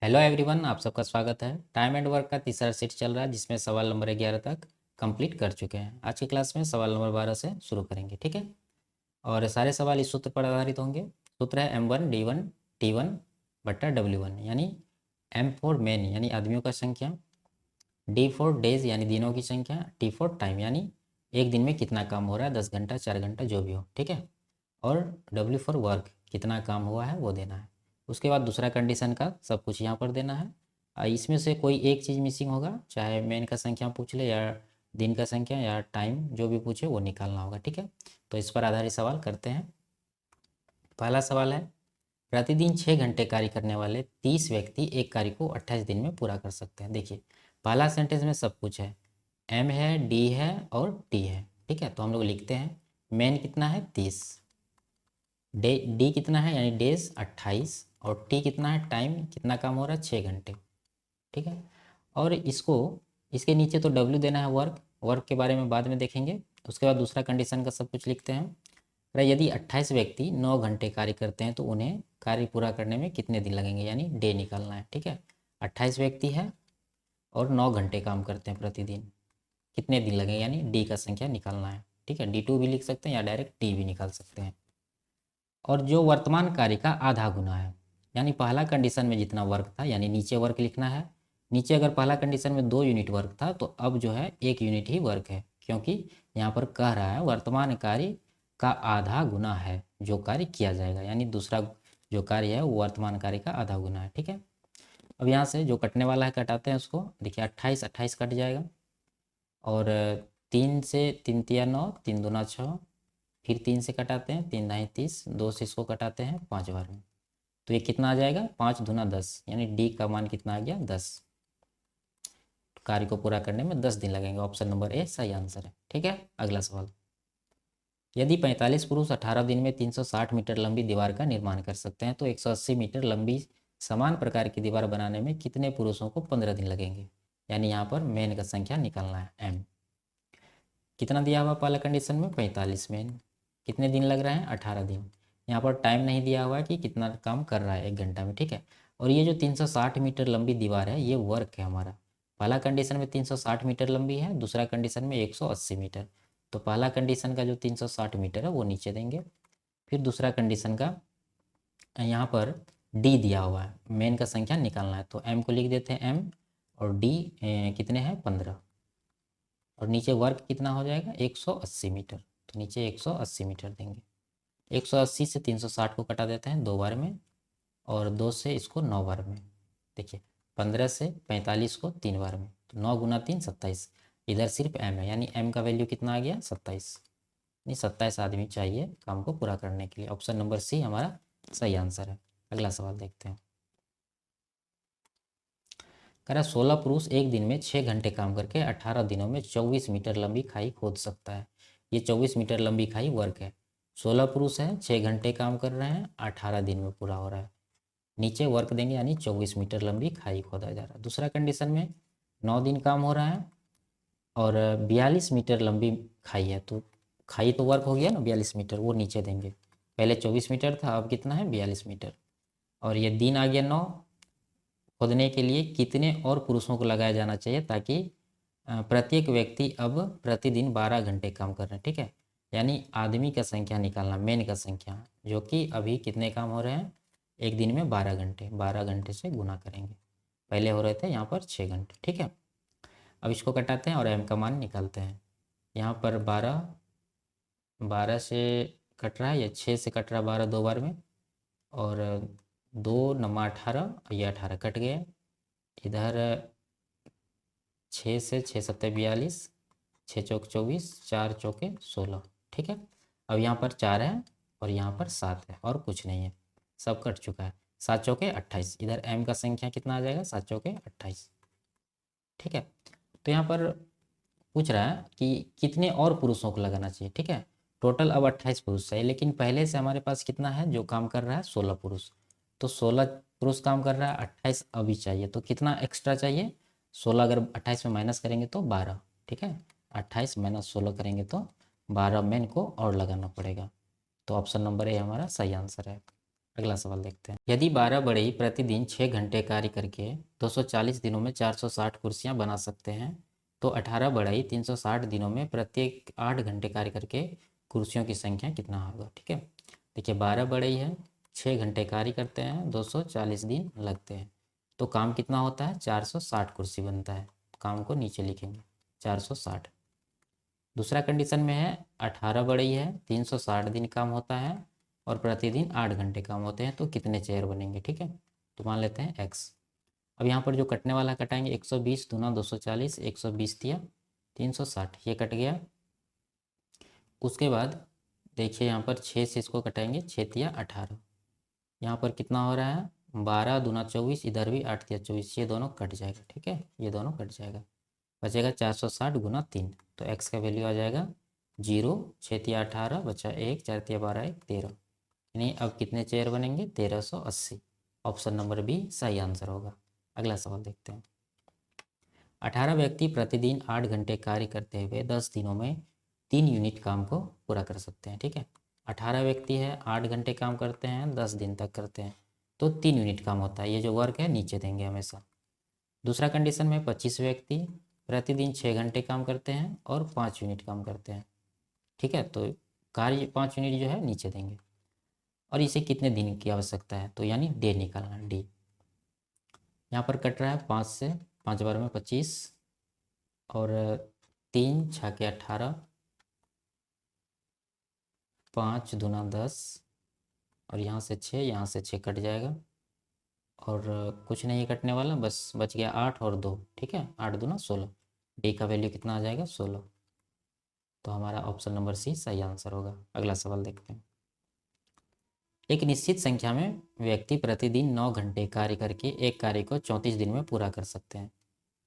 Hello everyone, आप सबका स्वागत है। टाइम एंड वर्क का तीसरा सेट चल रहा है जिसमें सवाल नंबर 11 तक कंप्लीट कर चुके हैं। आज की क्लास में सवाल नंबर 12 से शुरू करेंगे, ठीक है। और सारे सवाल इस सूत्र पर आधारित होंगे। सूत्र है M1D1T1/W1, यानी M फॉर मैन यानी आदमियों का संख्या, D फॉर डेज यानी दिनों की संख्या, T फॉर टाइम यानी एक दिन में कितना काम हो रहा है, 10 घंटा 4 घंटा जो भी हो, ठीक है। और W फॉर वर्क कितना काम हुआ है वो देना है। उसके बाद दूसरा कंडीशन का सब कुछ यहाँ पर देना है। इसमें से कोई एक चीज़ मिसिंग होगा, चाहे मैन का संख्या पूछ ले या दिन का संख्या या टाइम जो भी पूछे वो निकालना होगा, ठीक है। तो इस पर आधारित सवाल करते हैं। पहला सवाल है, प्रतिदिन 6 घंटे कार्य करने वाले 30 व्यक्ति एक कार्य को 28 दिन में पूरा कर सकते हैं। देखिए, पहला सेंटेंस में सब कुछ है, M है, D है और T है, ठीक है। तो हम लोग लिखते हैं मैन कितना है 30, डी कितना है यानी डेज 28, और टी कितना है टाइम, कितना काम हो रहा है 6 घंटे, ठीक है। और इसको इसके नीचे तो डब्ल्यू देना है, वर्क, वर्क के बारे में बाद में देखेंगे। उसके बाद दूसरा कंडीशन का सब कुछ लिखते हैं। यदि 28 व्यक्ति 9 घंटे कार्य करते हैं तो उन्हें कार्य पूरा करने में कितने दिन लगेंगे, यानी डे निकालना है, ठीक है। 28 व्यक्ति है और 9 घंटे काम करते हैं प्रतिदिन, कितने दिन लगेंगे यानी डी का संख्या निकालना है, ठीक है। D2 भी लिख सकते हैं या डायरेक्ट टी भी निकाल सकते हैं। और जो वर्तमान कार्य का आधा गुना है, यानी पहला कंडीशन में जितना वर्क था, यानी नीचे वर्क लिखना है। नीचे अगर पहला कंडीशन में 2 यूनिट वर्क था तो अब जो है 1 यूनिट ही वर्क है, क्योंकि यहाँ पर कह रहा है वर्तमान कार्य का आधा गुना है जो कार्य किया जाएगा, यानी दूसरा जो कार्य है वो वर्तमान कार्य का आधा गुना है, ठीक है। अब यहाँ से जो कटने वाला है कटाते हैं उसको। देखिए 28 28 कट जाएगा, और 3 से 3 तिया 9, 3 दूना 6, फिर 3 से कटाते हैं, 3 दाएँ 30, 2 से इसको कटाते हैं 5 बार में, तो ये कितना आ जाएगा 5 दूना 10, यानी डी का मान कितना आ गया 10। कार्य को पूरा करने में 10 दिन लगेंगे। ऑप्शन नंबर ए सही आंसर है, ठीक है। अगला सवाल, यदि 45 पुरुष 18 दिन में 360 मीटर लंबी दीवार का निर्माण कर सकते हैं तो 180 मीटर लंबी समान प्रकार की दीवार बनाने में कितने पुरुषों को 15 दिन लगेंगे, यानी यहाँ पर मेन का संख्या निकालना है एम। कितना दिया हुआ पहला कंडीशन में 45 में, कितने दिन लग रहे हैं 18 दिन। यहाँ पर टाइम नहीं दिया हुआ है कि कितना काम कर रहा है 1 घंटा में, ठीक है। और ये जो 360 मीटर लंबी दीवार है ये वर्क है हमारा। पहला कंडीशन में 360 मीटर लंबी है, दूसरा कंडीशन में 180 मीटर। तो पहला कंडीशन का जो 360 मीटर है वो नीचे देंगे। फिर दूसरा कंडीशन का यहाँ पर डी दिया हुआ है, मेन का संख्या निकालना है, तो एम को लिख देते हैं एम, और डी कितने हैं 15, और नीचे वर्क कितना हो जाएगा 180 मीटर, तो नीचे 180 मीटर देंगे। 180 से 360 को कटा देते हैं 2 बार में, और 2 से इसको 9 बार में। देखिए 15 से 45 को 3 बार में, तो 9 गुना 3 27। इधर सिर्फ एम है, यानी एम का वैल्यू कितना आ गया 27, यानी 27 आदमी चाहिए काम को पूरा करने के लिए। ऑप्शन नंबर सी हमारा सही आंसर है। अगला सवाल देखते हैं। कह रहा 16 पुरुष एक दिन में 6 घंटे काम करके 18 दिनों में 24 मीटर लंबी खाई खोद सकता है। ये 24 मीटर लंबी खाई वर्क है। 16 पुरुष हैं, 6 घंटे काम कर रहे हैं, 18 दिन में पूरा हो रहा है। नीचे वर्क देंगे यानी 24 मीटर लंबी खाई खोदा जा रहा है। दूसरा कंडीशन में 9 दिन काम हो रहा है और 42 मीटर लंबी खाई है, तो खाई तो वर्क हो गया ना 42 मीटर, वो नीचे देंगे। पहले 24 मीटर था, अब कितना है 42 मीटर। और ये दिन आ गया 9। खोदने के लिए कितने और पुरुषों को लगाया जाना चाहिए ताकि प्रत्येक व्यक्ति अब प्रतिदिन 12 घंटे काम कर रहे हैं, ठीक है। यानी आदमी का संख्या निकालना, मेन का संख्या, जो कि अभी कितने काम हो रहे हैं एक दिन में 12 घंटे, 12 घंटे से गुना करेंगे। पहले हो रहे थे यहाँ पर 6 घंटे, ठीक है। अब इसको कटाते हैं और एम का मान निकालते हैं। यहाँ पर 12 12 से कट रहा है, या 6 से कट रहा है 12 2 बार में, और 2 नमा 18, ये 18 कट गया। इधर 6 से 6 सत्ते 42, 6 चौक 24, 4 चौके 16, ठीक है। अब यहाँ पर 4 है और यहाँ पर 7 है और कुछ नहीं है, सब कट चुका है। 7 चौके 28, इधर एम का संख्या कितना आ जाएगा 7 चौके 28, ठीक है। तो यहाँ पर पूछ रहा है कि कितने और पुरुषों को लगाना चाहिए, ठीक है। टोटल अब 28 पुरुष चाहिए, लेकिन पहले से हमारे पास कितना है जो काम कर रहा है 16 पुरुष, तो 16 पुरुष काम कर रहा है, 28 अभी चाहिए, तो कितना एक्स्ट्रा चाहिए 16, अगर 28 में माइनस करेंगे तो 12, ठीक है। 28 माइनस 16 करेंगे तो 12 मेन को और लगाना पड़ेगा। तो ऑप्शन नंबर ए हमारा सही आंसर है। अगला सवाल देखते हैं। यदि 12 बढ़ई प्रतिदिन 6 घंटे कार्य करके 240 दिनों में 460 कुर्सियां बना सकते हैं, तो 18 बढ़ई 360 दिनों में प्रत्येक 8 घंटे कार्य करके कुर्सियों की संख्या कितना होगा। ठीक है, देखिए 12 बढ़ई है, 6 घंटे कार्य करते हैं, 240 दिन लगते हैं, तो काम कितना होता है, 460 कुर्सी बनता है। काम को नीचे लिखेंगे 460। दूसरा कंडीशन में है 18 बढ़ई है, 360 दिन काम होता है और प्रतिदिन 8 घंटे काम होते हैं, तो कितने चेयर बनेंगे। ठीक है, तो मान लेते हैं एक्स। अब यहाँ पर जो कटने वाला कटाएंगे 120 दूना 240, 120 दिया 360, ये कट गया। उसके बाद देखिए यहाँ पर 6 से इसको कटाएंगे, 6 तिया 18, यहाँ पर कितना हो रहा है 12 दूना 24, इधर भी 8 तिया 24, ये दोनों कट जाएगा। ठीक है, ये दोनों कट जाएगा, बचेगा 460 गुना 3, तो एक्स का वैल्यू आ जाएगा 0, 6 तिया 18 बचा 1, 4 तिया 12 1 13, यानी अब कितने चेयर बनेंगे 1380। ऑप्शन नंबर बी सही आंसर होगा। अगला सवाल देखते हैं। 18 व्यक्ति प्रतिदिन 8 घंटे कार्य करते हुए 10 दिनों में 3 यूनिट काम को पूरा कर सकते हैं। ठीक है, 18 व्यक्ति है, 8 घंटे काम करते हैं, 10 दिन तक करते हैं, तो 3 यूनिट काम होता है। ये जो वर्क है नीचे देंगे हमेशा। दूसरा कंडीशन में 25 व्यक्ति प्रतिदिन 6 घंटे काम करते हैं और 5 यूनिट काम करते हैं। ठीक है, तो कार्य 5 यूनिट जो है नीचे देंगे। और इसे कितने दिन की आवश्यकता है, तो यानी डे निकालना, डी। यहाँ पर कट रहा है 5 से, 5 बार में 25 और 3 छः के 18, 5 दूना 10 और यहाँ से 6, यहाँ से 6 कट जाएगा और कुछ नहीं कटने वाला, बस बच गया 8 और 2। ठीक है, 8 दूना 16, डी का वैल्यू कितना आ जाएगा 16, तो हमारा ऑप्शन नंबर सी सही आंसर होगा। अगला सवाल देखते हैं। एक निश्चित संख्या में व्यक्ति प्रतिदिन 9 घंटे कार्य करके एक कार्य को 34 दिन में पूरा कर सकते हैं।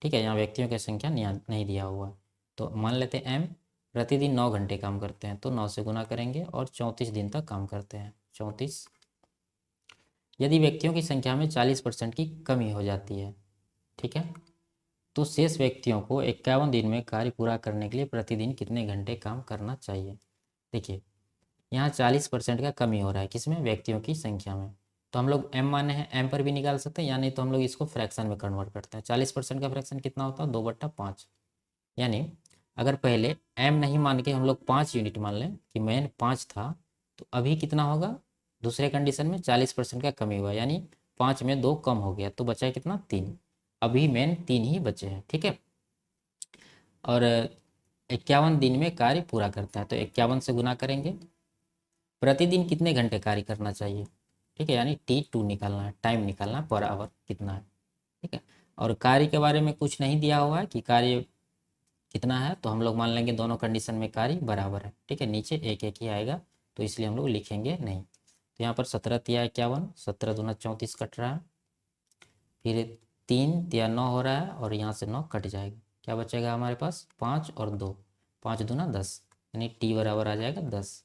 ठीक है, यहाँ व्यक्तियों की संख्या नहीं दिया हुआ है, तो मान लेते हैं एम प्रतिदिन 9 घंटे काम करते हैं, तो 9 से गुना करेंगे और 34 दिन तक काम करते हैं, 34। यदि व्यक्तियों की संख्या में 40% की कमी हो जाती है, ठीक है, तो शेष व्यक्तियों को 51 दिन में कार्य पूरा करने के लिए प्रतिदिन कितने घंटे काम करना चाहिए। देखिए यहाँ 40% का कमी हो रहा है, किसमें, व्यक्तियों की संख्या में, तो हम लोग एम माने हैं, एम पर भी निकाल सकते हैं, यानी तो हम लोग इसको फ्रैक्शन में कन्वर्ट करते हैं। 40% का फ्रैक्शन कितना होता है 2/5, यानी अगर पहले एम नहीं मान के हम लोग 5 यूनिट मान लें कि मेन 5 था, तो अभी कितना होगा, दूसरे कंडीशन में 40% का कमी हुआ, यानी 5 में 2 कम हो गया, तो बचा है कितना 3, अभी मेन 3 ही बचे हैं। ठीक है, और 51 दिन में कार्य पूरा करता है, तो 51 से गुना करेंगे, प्रतिदिन कितने घंटे कार्य करना चाहिए। ठीक है, यानी T2 निकालना है, टाइम निकालना है, पर आवर कितना है। ठीक है, और कार्य के बारे में कुछ नहीं दिया हुआ है कि कार्य कितना है, तो हम लोग मान लेंगे दोनों कंडीशन में कार्य बराबर है। ठीक है, नीचे एक एक ही आएगा, तो इसलिए हम लोग लिखेंगे नहीं। तो यहाँ पर 17 तिया 51, 17 दूना 34 कट रहा है, फिर 3 तिया 9 हो रहा है और यहाँ से 9 कट जाएगा, क्या बचेगा हमारे पास 5 और 2, 5 दूना 10, यानी टी बराबर आ जाएगा 10।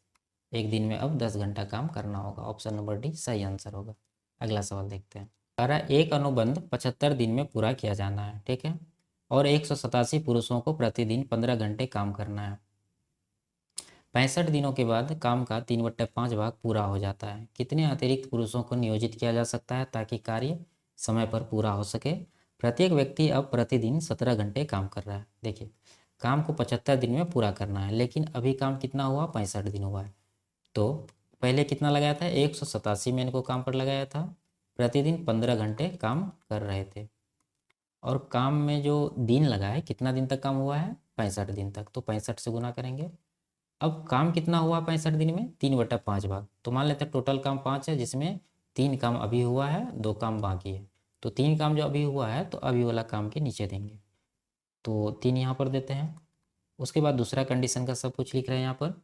एक दिन में अब 10 घंटा काम करना होगा। ऑप्शन नंबर डी सही आंसर होगा। अगला सवाल देखते हैं। हमारा एक अनुबंध 75 दिन में पूरा किया जाना है, ठीक है, और 187 पुरुषों को प्रतिदिन 15 घंटे काम करना है। 65 दिनों के बाद काम का 3/5 भाग पूरा हो जाता है। कितने अतिरिक्त पुरुषों को नियोजित किया जा सकता है ताकि कार्य समय पर पूरा हो सके। प्रत्येक व्यक्ति अब प्रतिदिन 17 घंटे काम कर रहा है। देखिए काम को 75 दिन में पूरा करना है, लेकिन अभी काम कितना हुआ 65 दिन हुआ है, तो पहले कितना लगाया था 187 में इनको काम पर लगाया था, प्रतिदिन 15 घंटे काम कर रहे थे, और काम में जो दिन लगा है कितना दिन तक काम हुआ है 65 दिन तक, तो 65 से गुना करेंगे। अब काम कितना हुआ 65 दिन में 3/5 भाग, तो मान लेते हैं टोटल काम 5 है, जिसमें 3 काम अभी हुआ है, 2 काम बाकी है, तो 3 काम जो अभी हुआ है तो अभी वाला काम के नीचे देंगे, तो 3 यहाँ पर देते हैं। उसके बाद दूसरा कंडीशन का सब कुछ लिख रहे हैं यहाँ पर,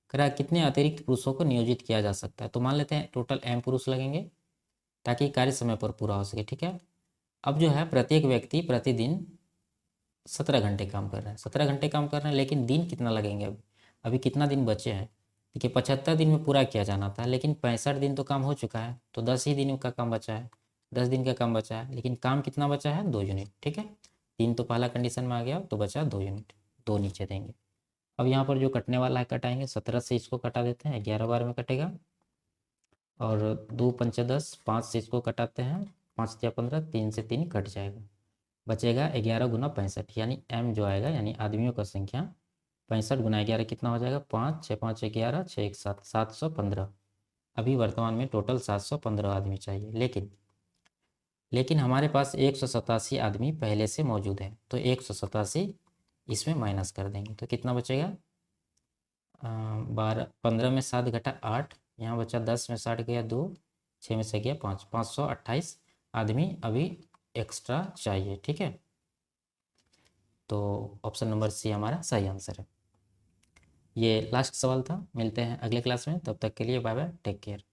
करा कितने अतिरिक्त पुरुषों को नियोजित किया जा सकता है, तो मान लेते हैं टोटल एम पुरुष लगेंगे ताकि कार्य समय पर पूरा हो सके। ठीक है, अब जो है प्रत्येक व्यक्ति प्रतिदिन 17 घंटे काम कर रहे हैं, 17 घंटे काम कर रहे हैं, लेकिन दिन कितना लगेंगे अभी कितना दिन बचे हैं। देखिए 75 दिन में पूरा किया जाना था, लेकिन 65 दिन तो काम हो चुका है, तो 10 ही दिन का काम बचा है, 10 दिन का काम बचा है, लेकिन काम कितना बचा है 2 यूनिट। ठीक है, 3 तो पहला कंडीशन में आ गया, तो बचा 2 यूनिट, 2 नीचे देंगे। अब यहाँ पर जो कटने वाला है कटाएंगे, 17 से इसको कटा देते हैं, 11 बार में कटेगा, और 2 पंचे 10, 5 से इसको कटाते हैं, 5 या 15, 3 से 3 कट जाएगा, बचेगा 11 गुना 65, यानी m जो आएगा यानी आदमियों का संख्या 65 गुना 11 कितना हो जाएगा, 5 6 5 11 6 1 7, 715। अभी वर्तमान में टोटल 715 आदमी चाहिए, लेकिन हमारे पास 187 आदमी पहले से मौजूद है, तो 187 इसमें माइनस कर देंगे तो कितना बचेगा, 12, 15 में 7 घटा 8, यहाँ बचा 10 में 60 गया 2, 6 में से गया 5, 528 आदमी अभी एक्स्ट्रा चाहिए। ठीक है, तो ऑप्शन नंबर सी हमारा सही आंसर है। ये लास्ट सवाल था, मिलते हैं अगले क्लास में, तब तक के लिए बाय बाय, टेक केयर।